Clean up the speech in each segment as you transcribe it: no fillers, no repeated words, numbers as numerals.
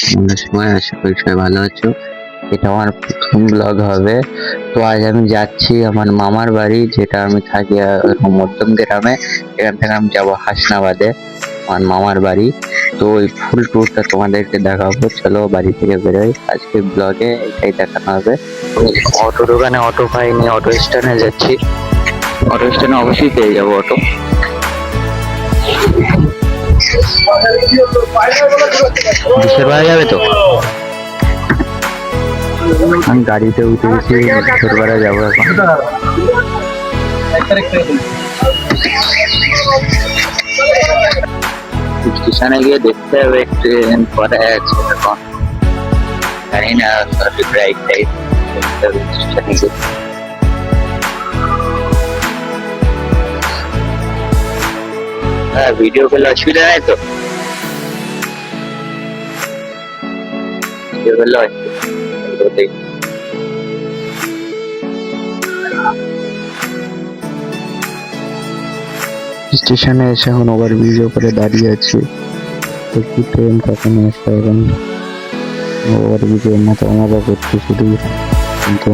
তোমরা সবাই আশা করি সবাই ভালো আছো। এটা আমার প্রথম ব্লগ হবে। তো আজ আমি যাচ্ছি আমার মামার বাড়ি, যেটা আমি থাকি মধ্যম গ্রামে। এখান থেকে আমি যাবো হাসনাবাদে, আমার মামার বাড়ি। তো ওই ফুল ট্যুরটা তোমাদেরকে দেখাবো। চলো বাড়ি থেকে বেরোই, আজকে ব্লগে এটাই দেখানো হবে। অটো দোকানে অটো পাইনি, অটো স্ট্যান্ডে যাচ্ছি। অটো স্ট্যান্ডে অবশ্যই পেয়ে যাবো অটো। বিশের পাওয়া যাবে তো? আমি গাড়িতে উঠে গেছি, ছোটবেলায় যাবো এখন। স্টেশনে গিয়ে দেখতে হবে ট্রেন পরে আছে এখন, জানি না সঠিক রাইট টাইম দেখতে হবে স্টেশনে গিয়ে। হ্যাঁ, ভিডিও করলে অসুবিধা নাই তো? ভিডিও করলে অসুবিধা। স্টেশনে এসে এখন ওভার ব্রিজের উপরে দাঁড়িয়ে আছি, দেখি ট্রেন কখন আসবে। এখন ওভার ব্রিজের মতো মজা করছি শুধু, কিন্তু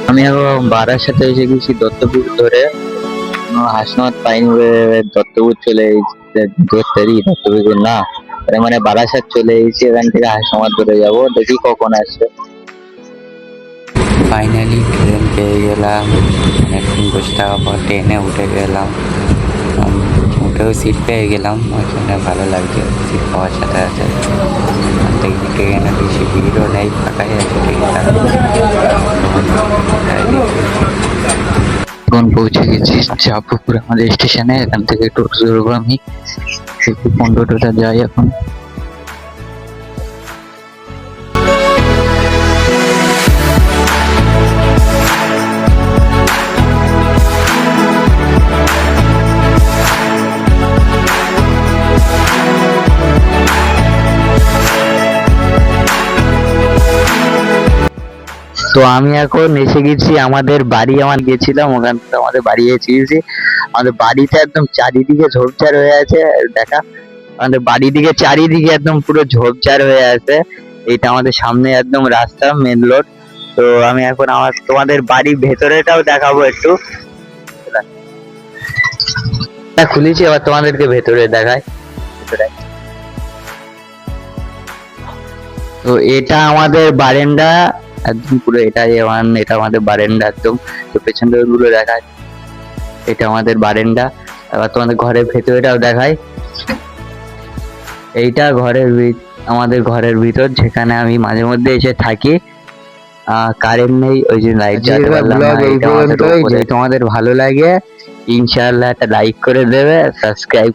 আমি এখন বারাসাতে এসে গেছি দত্তপুর ধরে। হাসনাবাদ পাইনি বলে দত্তপুর চলে এসেছি, দত্তপুর না, মানে বারাসাত চলে এসেছি। এখান থেকে হাসনাবাদ ধরে যাবো, দেখি কখন আসবে। ফাইনালি ট্রেন পেয়ে গেলাম, অনেকক্ষণ বসে থাকার পর ট্রেনে উঠে গেলাম। উঠেও সিট পেয়ে গেলাম, ওই জন্য ভালো লাগছে সিট পাওয়ার সাথে সাথে। দেখি ট্রেনে বেশি ভিড়ও নেই, ফাঁকাই আছে ট্রেনটা। এখন পৌঁছে গেছি চাঁদপুর আমাদের স্টেশনে। এখান থেকে টোটো ধরবো আমি, কোন টোটোটা যাই এখন। তো আমি এখন এসে গেছি আমাদের বাড়ি, আমার গেছিলাম ওখান থেকে আমাদের বাড়ি এসে গেছি। আমাদের বাড়িটা একদম চারিদিকে ঝোপঝাড় হয়ে আছে, দেখা আমাদের বাড়ি দিকে চারিদিকে একদম পুরো ঝোপঝাড় হয়ে আছে। এইটা আমাদের সামনে একদম রাস্তা, মেন রোড। তো আমি এখন তোমাদের বাড়ির ভেতরেটাও দেখাবো একটু। খুলেছি, আবার তোমাদেরকে ভেতরে দেখাই। তো এটা আমাদের বারান্দা একদম পুরো, এটা আমাদের বারান্দা একদম। তো পেছন থেকে গুলো দেখায়, এটা আমাদের বারান্দা। এবার তোমাদের ঘরের ভেতরেটাও দেখায়। এইটা আমাদের ঘরের ভিতর, যেখানে আমি মাঝে মধ্যে এসে থাকি। কারেন্ট নেই, ওই যে লাইট জ্বালাতে পারলাম না। তোমাদের ভালো লাগে ইনশাআল্লাহ একটা লাইক করে দেবে, সাবস্ক্রাইব